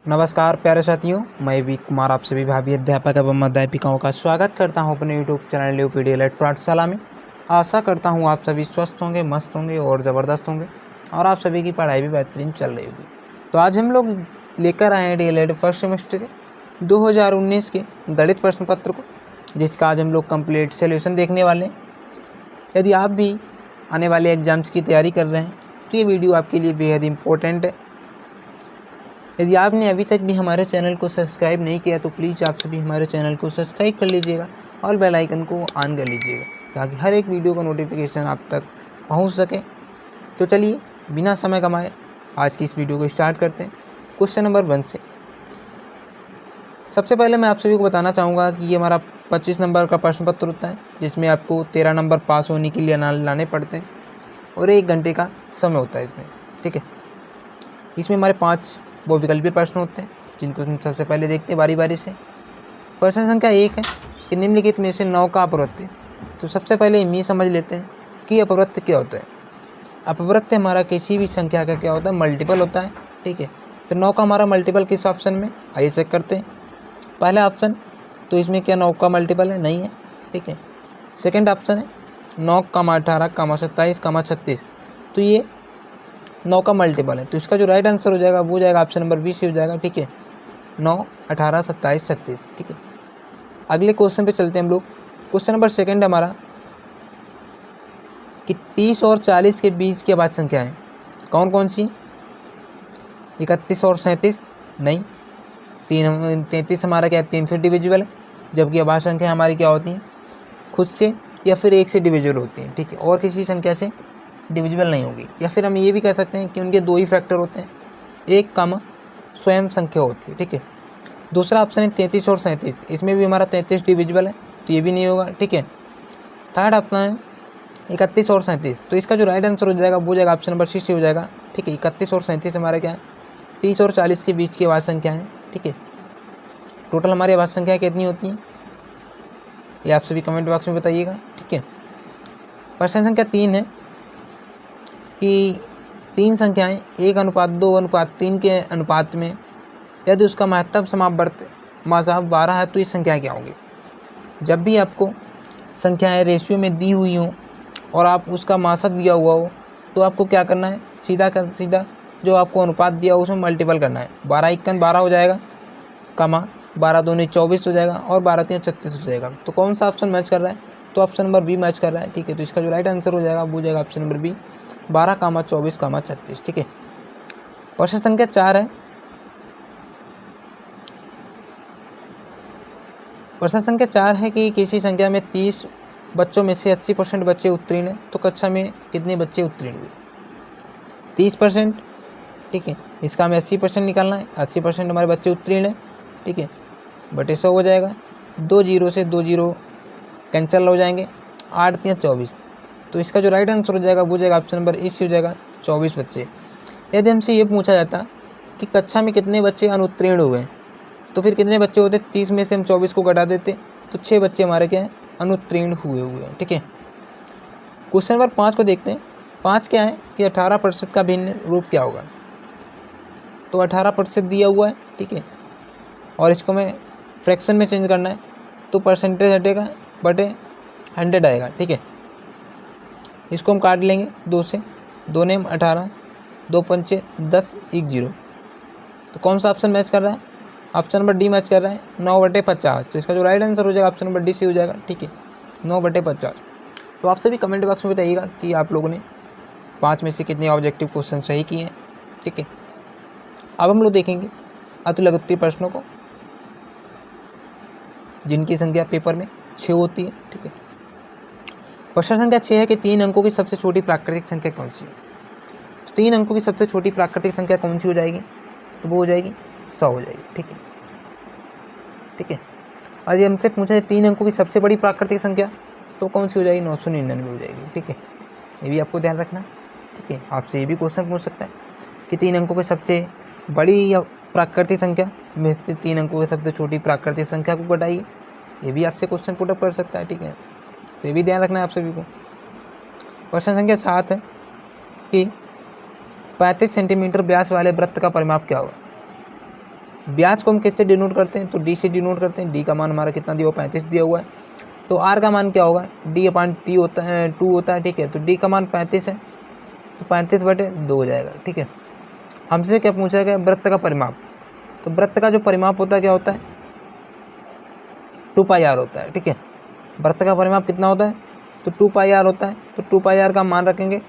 नमस्कार प्यारे साथियों, मैं वी कुमार आप सभी भावी अध्यापक एवं अध्यापिकाओं का स्वागत करता हूं अपने यूट्यूब चैनल यूपीडी एलाइट पाठशाला में। आशा करता हूं आप सभी स्वस्थ होंगे, मस्त होंगे और ज़बरदस्त होंगे और आप सभी की पढ़ाई भी बेहतरीन चल रही होगी। तो आज हम लोग लेकर आए हैं डीएलएड फर्स्ट सेमेस्टर के 2019 के गणित प्रश्न पत्र को, जिसका आज हम लोग कंप्लीट सोल्यूशन देखने वाले हैं। यदि आप भी आने वाले एग्जाम्स की तैयारी कर रहे हैं तो ये वीडियो आपके लिए बेहद इम्पोर्टेंट है। यदि आपने अभी तक भी हमारे चैनल को सब्सक्राइब नहीं किया तो प्लीज़ आप सभी हमारे चैनल को सब्सक्राइब कर लीजिएगा और बेल आइकन को ऑन कर लीजिएगा ताकि हर एक वीडियो का नोटिफिकेशन आप तक पहुंच सके। तो चलिए बिना समय गंवाए आज की इस वीडियो को स्टार्ट करते हैं क्वेश्चन नंबर 1 से। सबसे पहले मैं आप सभी को बताना चाहूँगा कि ये हमारा 25 नंबर का प्रश्न पत्र होता है, जिसमें आपको 13 नंबर पास होने के लिए लाने पड़ते हैं और 1 घंटे का समय होता है इसमें। ठीक है, इसमें हमारे 5 वो विकल्पीय प्रश्न होते हैं जिनको हम सबसे पहले देखते हैं बारी बारी से। प्रश्न संख्या 1 है कि निम्नलिखित में से 9 का अपवृत्त। तो सबसे पहले हम ये समझ लेते हैं कि अपवृत्त क्या होता है। अपवृत्त हमारा किसी भी संख्या का क्या होता है, मल्टीपल होता है। ठीक है, तो 9 का हमारा मल्टीपल किस ऑप्शन में, आइए चेक करते हैं। पहला ऑप्शन, तो इसमें क्या 9 का मल्टीपल है, नहीं है। ठीक है, सेकेंड ऑप्शन है 9, 18, 27, 36, तो ये 9 का मल्टीपल है। तो इसका जो राइट आंसर हो जाएगा वो हो जाएगा ऑप्शन नंबर 20 हो जाएगा। ठीक है, 9, 18, 27, 36। ठीक है, अगले क्वेश्चन पे चलते हैं हम लोग। क्वेश्चन नंबर 2 हमारा कि 30 और 40 के बीच की अभाज्य संख्या है कौन कौन सी। 31 और 37 नहीं। 33 हमारा क्या है, 3 से डिविजिबल है, जबकि अभाज्य संख्या हमारी क्या होती है, खुद से या फिर 1 से डिविजिबल होती है। ठीक है, और किसी संख्या से डिविजिबल नहीं होगी। या फिर हम ये भी कह सकते हैं कि उनके 2 ही फैक्टर होते हैं, एक कम स्वयं संख्या होती है। ठीक है, दूसरा ऑप्शन है 33 और 37, इसमें भी हमारा 33 डिविजिबल है तो ये भी नहीं होगा। ठीक है, थर्ड ऑप्शन है 31 और 37, तो इसका जो राइट आंसर हो जाएगा वो हो जाएगा ऑप्शन नंबर 6 हो जाएगा। ठीक है, 31 और 37 हमारा क्या है, 30 और 40 के बीच की अभाज्य संख्या है। ठीक है, टोटल हमारी अभाज्य संख्या कितनी होती है ये आप सभी कमेंट बॉक्स में बताइएगा। ठीक है, प्रश्न संख्या 3 है कि 3 संख्याएं 1:2:3 के अनुपात में यदि उसका महत्तम समावर्त मासाब 12 है तो ये संख्याएं क्या होंगी। जब भी आपको संख्याएं रेशियो में दी हुई हों और आप उसका मासक दिया हुआ हो तो आपको क्या करना है, सीधा का सीधा जो आपको अनुपात दिया हो उसमें मल्टीपल करना है। 12 1 12 हो जाएगा, कमा 12 2 24 हो जाएगा और 12 3 36 हो जाएगा। तो कौन सा ऑप्शन मैच कर रहा है, तो ऑप्शन नंबर बी मैच कर रहा है। ठीक है, तो इसका जो राइट आंसर हो जाएगा वो हो जाएगा ऑप्शन नंबर बी, 12, 24, 36। ठीक है, प्रश्न संख्या 4 है। प्रश्न संख्या 4 है कि किसी संख्या में 30 बच्चों में से 80% बच्चे उत्तीर्ण हैं तो कक्षा में कितने बच्चे उत्तीर्ण हुए। 30%, ठीक है, इसका हमें 80% निकालना है। 80% हमारे बच्चे उत्तीर्ण हैं। ठीक है, बटे 100 हो जाएगा, 2 0 से 2 0 कैंसिल हो जाएंगे, 8 3 24, तो इसका जो राइट आंसर हो जाएगा वो हो जाएगा ऑप्शन नंबर ए हो जाएगा, 24 बच्चे। यदि हमसे ये पूछा जाता कि कक्षा में कितने बच्चे अनुत्तीर्ण हुए हैं तो फिर कितने बच्चे होते, 30 में से हम 24 को घटा देते तो 6 बच्चे हमारे क्या हैं, अनुत्तीर्ण हुए हैं। ठीक है, क्वेश्चन नंबर 5 को देखते हैं। 5 क्या है कि 18% का भिन्न रूप क्या होगा। तो 18% दिया हुआ है। ठीक है, और इसको मैं फ्रैक्शन में चेंज करना है तो परसेंटेज हटेगा बटे 100 आएगा। ठीक है, इसको हम काट लेंगे 2 से, 2 नेम 18, 2 पंचे 10, 1 0, तो कौन सा ऑप्शन मैच कर रहा है, ऑप्शन नंबर डी मैच कर रहा है, 9/50। तो इसका जो राइट आंसर हो जाएगा ऑप्शन नंबर डी से हो जाएगा। ठीक है, 9/50। तो आप सभी कमेंट बॉक्स में बताइएगा कि आप लोगों ने 5 में से कितने ऑब्जेक्टिव क्वेश्चन सही किए हैं। ठीक है, अब हम लोग देखेंगे अतुलग्न प्रश्नों को जिनकी संख्या पेपर में 6 होती है। ठीक है, प्रश्न संख्या 6 है कि 3 अंकों की सबसे छोटी प्राकृतिक संख्या कौन सी है। तो 3 अंकों की सबसे छोटी प्राकृतिक संख्या कौन सी हो जाएगी, तो वो हो जाएगी 100 हो जाएगी। ठीक है, ठीक है, और ये हमसे पूछा है 3 अंकों की सबसे बड़ी प्राकृतिक संख्या तो कौन सी हो जाएगी, 999 हो जाएगी। ठीक है, ये भी आपको ध्यान रखना। ठीक है, आपसे ये भी क्वेश्चन पूछ सकता है कि 3 अंकों की सबसे बड़ी या प्राकृतिक संख्या में से 3 अंकों की सबसे छोटी प्राकृतिक संख्या को घटाइए, ये भी आपसे क्वेश्चन पुटअप कर सकता है। ठीक है, तो ये भी ध्यान रखना है आप सभी को। प्रश्न संख्या 7 है कि 35 सेंटीमीटर व्यास वाले वृत्त का परिमाप क्या होगा। ब्याज को हम किससे डिनोट करते हैं, तो डी से डिनोट करते हैं। डी का मान हमारा कितना दिया हुआ, 35 दिया हुआ है। तो आर का मान क्या होगा, डी अपान टी होता है, 2 होता है, ठीक है। तो डी का मान 35 है, तो 35/2 हो जाएगा, ठीक है। हमसे क्या पूछा गया, वृत्त का परिमाप। तो वृत्त का जो परिमाप होता है क्या होता है, 2πr होता है, ठीक है। वृत्त का परिमाप कितना होता है, तो 2πr होता है। तो 2πr का मान रखेंगे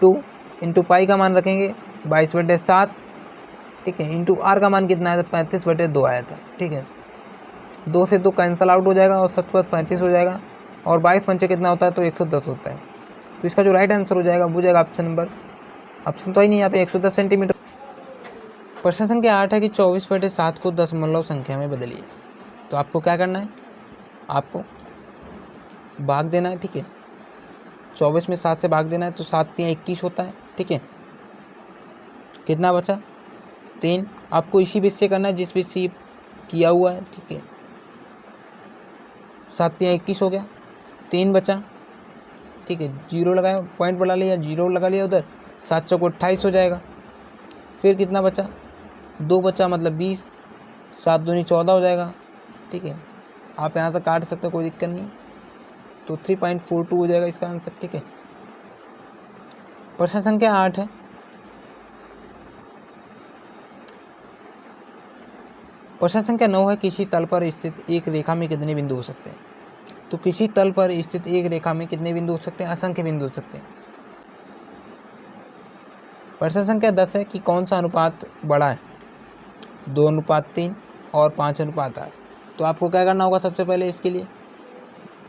2 इंटू पाई का मान रखेंगे 22/7, ठीक है, इंटू आर का मान कितना आया था, 35/2 आया था, ठीक है। 2 से 2 कैंसिल आउट हो जाएगा और 7/35 हो जाएगा, और 22×5 कितना होता है, तो 110 होता है। तो इसका जो राइट आंसर हो जाएगा वो जाएगा ऑप्शन नंबर, ऑप्शन तो ही नहीं यहाँ पे, 110 सेंटीमीटर। प्रश्न संख्या 8 है कि 24/7 को दशमलव संख्या में बदलिए। तो आपको क्या करना है, आपको भाग देना है, ठीक है। 24 में 7 से भाग देना है, तो 7 3 21 होता है, ठीक है। कितना बचा, 3। आपको इसी बीच से करना है जिस बीच से किया हुआ है, ठीक है। 7 3 21 हो गया, 3 बचा, ठीक है। 0 लगाया, पॉइंट बढ़ा लिया, 0 लगा लिया उधर, 7 चौको 28 हो जाएगा। फिर कितना बचा, 2 बचा, मतलब 20, 7 दूनी 14 हो जाएगा, ठीक है। आप यहाँ तक काट सकते हो, कोई दिक्कत नहीं। तो 3.42 हो जाएगा इसका आंसर, ठीक है। प्रश्न संख्या 8 है, प्रश्न संख्या 9 है, किसी तल पर स्थित एक रेखा में कितने बिंदु हो सकते हैं। तो किसी तल पर स्थित एक रेखा में कितने बिंदु हो सकते हैं, असंख्य बिंदु हो सकते हैं। प्रश्न संख्या 10 है कि कौन सा अनुपात बड़ा है, 2:3 और 5:8। तो आपको क्या करना होगा, सबसे पहले इसके लिए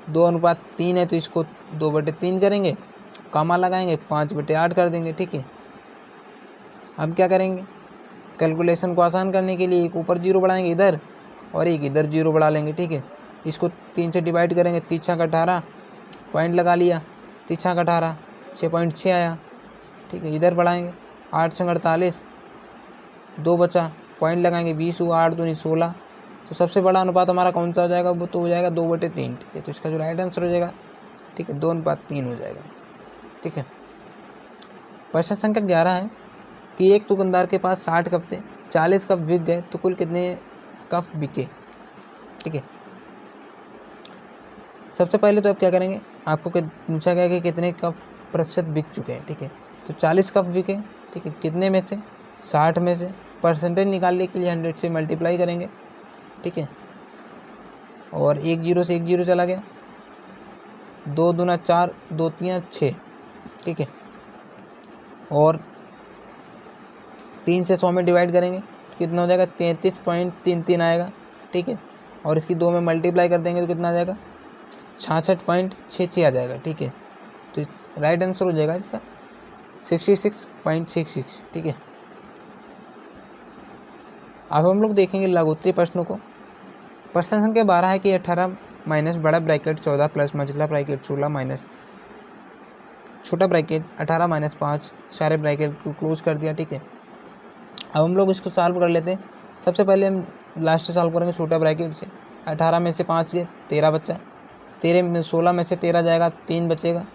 2:3 है तो इसको 2/3 करेंगे, कामा लगाएंगे, 5/8 कर देंगे, ठीक है। अब क्या करेंगे, कैलकुलेशन को आसान करने के लिए एक ऊपर 0 बढ़ाएंगे इधर, और एक इधर 0 बढ़ा लेंगे, ठीक है। इसको 3 से डिवाइड करेंगे, 3 छक 18, पॉइंट लगा लिया, 3 छक 18, 6.6 आया, ठीक है। इधर बढ़ाएंगे, 8 छक 48, 2 बचा, पॉइंट लगाएंगे, 20 हुआ, 8 दूनी 16। तो सबसे बड़ा अनुपात हमारा कौन सा हो जाएगा, वो तो हो जाएगा 2/3, ठीक है। तो इसका जो राइट आंसर हो जाएगा, ठीक है, 2:3 हो जाएगा, ठीक है। प्रश्न संख्या 11 है कि एक दुकानदार के पास 60 कप थे, 40 कप बिक गए, तो कुल कितने कप बिके, ठीक है। सबसे पहले तो आप क्या करेंगे, आपको पूछा गया कि कितने कप प्रतिशत बिक चुके हैं, ठीक है। तो 40 कप बिके, ठीक है, कितने में से, 60 में से। परसेंटेज निकालने के लिए 100 से मल्टीप्लाई करेंगे, ठीक है। और एक 0 से एक 0 चला गया, 2 दूना 4, 2 3 6, ठीक है। और 3 से 100 में डिवाइड करेंगे, कितना हो जाएगा, 33.33 आएगा, ठीक है। और इसकी 2 में मल्टीप्लाई कर देंगे तो कितना आ जाएगा, 66.66 आ जाएगा, ठीक है। तो राइट आंसर हो जाएगा इसका 66.66, ठीक है। अब हम लोग देखेंगे लघुत्तरी प्रश्नों को। प्रश्न संख्या 12 है कि 18 माइनस बड़ा ब्रैकेट 14 प्लस मझला ब्रैकेट 16 माइनस छोटा ब्रैकेट 18 माइनस 5, सारे ब्रैकेट को क्लोज कर दिया, ठीक है। अब हम लोग इसको सॉल्व कर लेते हैं। सबसे पहले हम लास्ट सॉल्व करेंगे छोटा ब्रैकेट से। 18 में से 5 गए, 13 बचा। 16 में से 13 जाएगा, 3 बचेगा,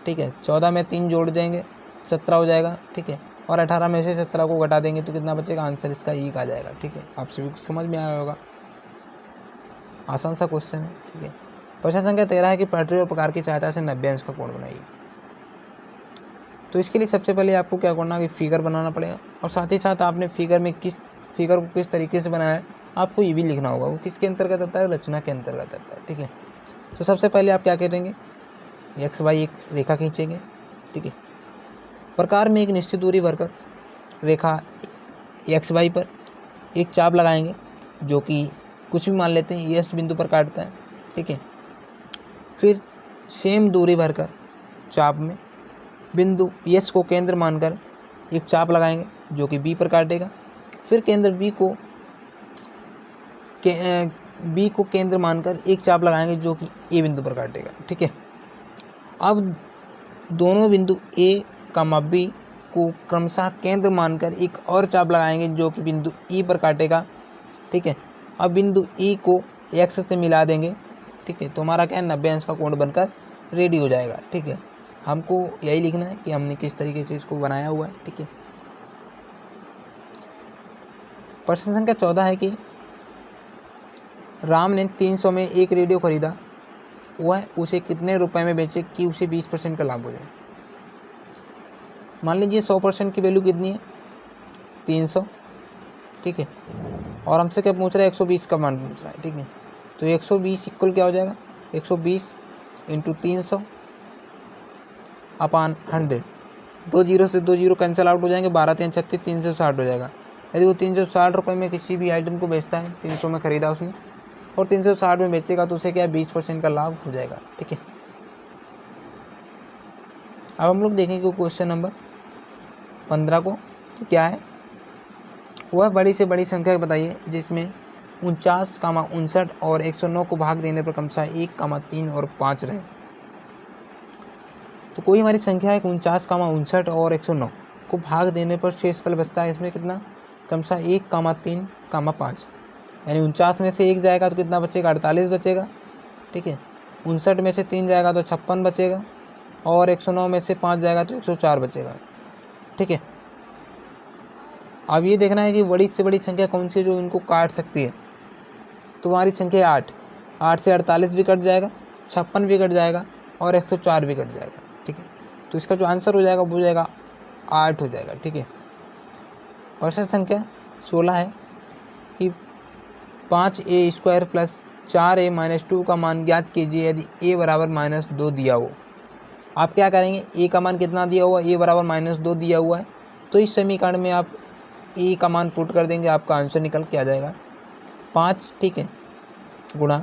ठीक है। 14 में 3 जोड़ देंगे, 17 हो जाएगा, ठीक है। और 18 में से 17 को घटा देंगे तो कितना बचेगा, आंसर इसका 1 आ जाएगा, ठीक है। आप सभी को समझ में आया होगा, आसान सा क्वेश्चन है, ठीक है। प्रश्न संख्या 13 है कि पटरी और प्रकार की सहायता से 90 अंश का कोण बनाइए। तो इसके लिए सबसे पहले आपको क्या करना है कि फिगर बनाना पड़ेगा, और साथ ही साथ आपने फिगर को किस तरीके से बनाया है आपको ये भी लिखना होगा। वो किसके अंतर्गत आता है, रचना के अंतर्गत आता है, ठीक है। तो सबसे पहले आप क्या करेंगे, XY एक रेखा खींचेंगे, ठीक है। प्रकार में एक निश्चित दूरी भरकर रेखा XY पर एक चाप लगाएंगे, जो कि कुछ भी मान लेते हैं S बिंदु पर काटता है, ठीक है। फिर सेम दूरी भरकर चाप में बिंदु S को केंद्र मानकर एक चाप लगाएंगे, जो कि B पर काटेगा। फिर केंद्र B को केंद्र मानकर एक चाप लगाएंगे, जो कि A बिंदु पर काटेगा, ठीक है। अब दोनों बिंदु A, B को क्रमशः केंद्र मानकर एक और चाप लगाएंगे, जो कि बिंदु E पर काटेगा, ठीक है। अब बिंदु E को X से मिला देंगे, ठीक है। तो हमारा क्या है, 90 अंश का कोण बनकर रेडी हो जाएगा, ठीक है। हमको यही लिखना है कि हमने किस तरीके से इसको बनाया हुआ है, ठीक है। प्रश्न संख्या 14 है कि राम ने 300 में एक रेडियो खरीदा, वह उसे कितने रुपए में बेचे कि उसे 20% का लाभ हो जाए। मान लीजिए 100% की वैल्यू कितनी है, 300, ठीक है, और हमसे क्या पूछ रहा है, 120 का मान पूछ रहा है, ठीक है। तो 120 इक्वल क्या हो जाएगा, 120 इंटू 300 अपान 100। 2 जीरो से 2 जीरो कैंसिल आउट हो जाएंगे, 12 3 36, 360 हो जाएगा। यदि वो 360 रुपये में किसी भी आइटम को बेचता है, 300 में खरीदा उसने और 360 में बेचेगा, तो उसे क्या 20% का लाभ हो जाएगा, ठीक है। अब हम लोग देखेंगे क्वेश्चन नंबर 15 को, तो क्या है, वह बड़ी से बड़ी संख्या बताइए जिसमें 49, 59 और 109 को भाग देने पर क्रमशः 1, 3 और 5 रहे। तो कोई हमारी संख्या है 49, 59 और 109 को भाग देने पर शेषफल बचता है इसमें कितना, क्रमशः 1, 3, 5, यानी 49 में से 1 जाएगा तो कितना बचेगा, 48 बचेगा, ठीक है। 59 में से 3 जाएगा तो 56 बचेगा और 109 में से 5 जाएगा तो 104 बचेगा, ठीक है। अब ये देखना है कि बड़ी से बड़ी संख्या कौन सी है जो इनको काट सकती है। तो हमारी संख्या 8 से 48 भी कट जाएगा, 56 भी कट जाएगा और 104 भी कट जाएगा, ठीक है। तो इसका जो आंसर हो जाएगा वो हो जाएगा 8 हो जाएगा, ठीक है। प्रश्न संख्या 16 है कि 5a² प्लस 4a-2 का मान ज्ञात कीजिए यदि a बराबर -2 दिया हो। आप क्या करेंगे, a का मान कितना दिया हुआ है, a बराबर -2 दिया हुआ है, तो इस समीकरण में आप a का मान पुट कर देंगे, आपका आंसर निकल के आ जाएगा 5, ठीक है, गुणा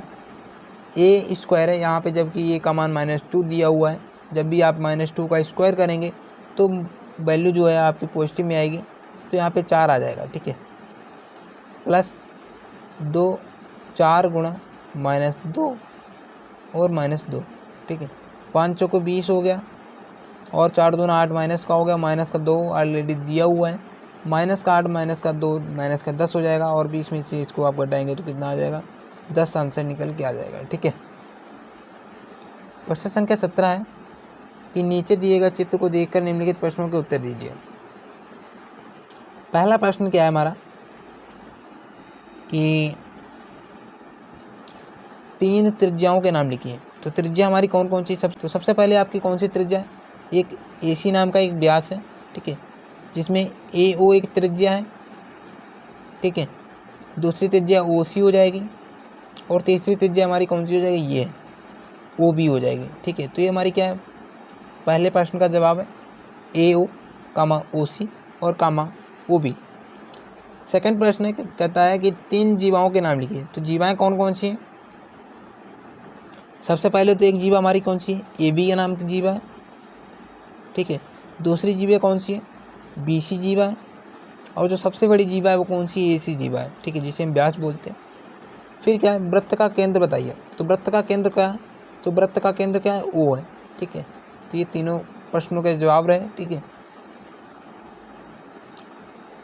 a² है यहाँ पे, जबकि a का मान -2 दिया हुआ है। जब भी आप -2 का स्क्वायर करेंगे तो वैल्यू जो है आपकी पॉजिटिव में आएगी, तो यहाँ पे 4 आ जाएगा, ठीक है, प्लस 2, 4 गुणा -2 और -2, ठीक है। 5 चौको 20 हो गया और 4 दूना 8 माइनस का हो गया, माइनस का 2 ऑलरेडी दिया हुआ है, माइनस का 8 माइनस का 2 माइनस का 10 हो जाएगा और 20 में से इसको आप घटाएंगे तो कितना आ जाएगा, 10 आंसर निकल के आ जाएगा, ठीक है। प्रश्न संख्या 17 है कि नीचे दिए गए चित्र को देखकर निम्नलिखित प्रश्नों के उत्तर दीजिए। पहला प्रश्न क्या है हमारा कि 3 त्रिज्याओं के नाम लिखिए। तो त्रिज्या हमारी कौन कौन सी, तो सबसे पहले आपकी कौन सी त्रिज्या है, एक AC नाम का एक व्यास है, ठीक है, जिसमें AO एक त्रिज्या है, ठीक है। दूसरी त्रिज्या OC हो जाएगी और तीसरी त्रिज्या हमारी कौन सी हो जाएगी, ये OB हो जाएगी, ठीक है। तो ये हमारी क्या है, पहले प्रश्न का जवाब है AO, OC और OB। सेकंड प्रश्न कहता है कि 3 जीवाओं के नाम लिखिए। तो जीवाएं कौन कौन सी हैं, सबसे पहले तो एक जीवा हमारी कौन सी है, AB के नाम की जीवा है, ठीक है। दूसरी जीवा कौन सी है, BC जीवा है और जो सबसे बड़ी जीवा है वो कौन सी, AC जीवा है, ठीक है, जिसे हम व्यास बोलते हैं। फिर क्या है, वृत्त का केंद्र बताइए। तो वृत्त का केंद्र क्या है, तो वृत्त का केंद्र क्या है, O है, ठीक है। तो ये तीनों प्रश्नों के जवाब रहे, ठीक है।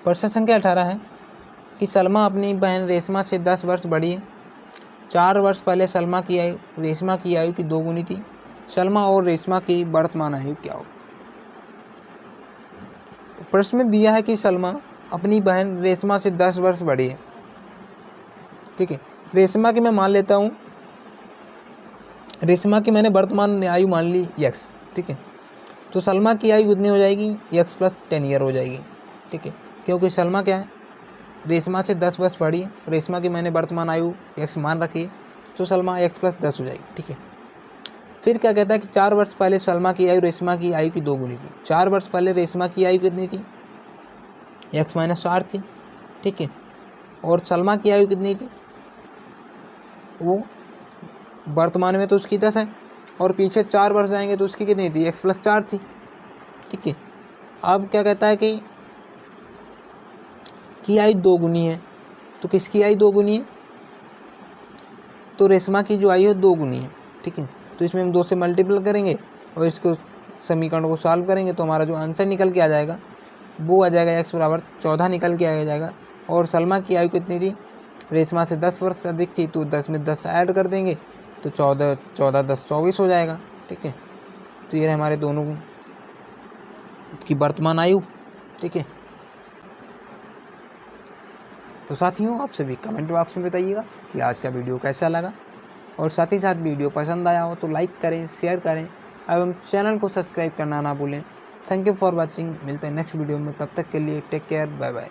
प्रश्न संख्या 18 है कि सलमा अपनी बहन रेशमा से 10 वर्ष बड़ी है। 4 वर्ष पहले सलमा की आयु रेशमा की आयु की 2 गुनी थी। सलमा और रेशमा की वर्तमान आयु क्या हो। प्रश्न में दिया है कि सलमा अपनी बहन रेशमा से 10 वर्ष बड़ी है, ठीक है। रेशमा की मैं मान लेता हूँ, रेशमा की मैंने वर्तमान आयु मान ली x, ठीक है। तो सलमा की आयु कितनी हो जाएगी, x + 10 ईयर हो जाएगी, ठीक है, क्योंकि सलमा क्या है, रेशमा से 10 वर्ष बड़ी है, रेशमा की मैंने वर्तमान आयु x मान रखी है, तो सलमा x + 10 हो जाएगी, ठीक है। फिर क्या कहता है कि 4 वर्ष पहले सलमा की आयु रेशमा की आयु की 2 गुनी थी। 4 वर्ष पहले रेशमा की आयु कितनी थी, x - 4 थी, ठीक है, और सलमा की आयु कितनी थी, वो वर्तमान में तो उसकी 10 है और पीछे 4 वर्ष जाएंगे तो उसकी कितनी थी, x + 4 थी, ठीक है। अब क्या कहता है कि आयु 2 गुनी है। तो किसकी आयु 2 गुनी है, तो रेशमा की जो आयु है 2 गुनी है, ठीक है। तो इसमें हम 2 से मल्टीपल करेंगे और इसको समीकरण को सॉल्व करेंगे तो हमारा जो आंसर निकल के आ जाएगा वो आ जाएगा x = 14 निकल के आ जाएगा। और सलमा की आयु कितनी थी, रेशमा से 10 वर्ष अधिक थी, तो 10 में 10 ऐड कर देंगे तो 14 10 24 हो जाएगा, ठीक है। तो ये हमारे दोनों की वर्तमान आयु, ठीक है। तो साथियों आप सभी कमेंट बॉक्स में बताइएगा कि आज का वीडियो कैसा लगा, और साथ ही साथ वीडियो पसंद आया हो तो लाइक करें, शेयर करें एवं चैनल को सब्सक्राइब करना ना भूलें। Thank you for watching. मिलते हैं नेक्स्ट वीडियो में, तब तक के लिए टेक केयर, बाय बाय।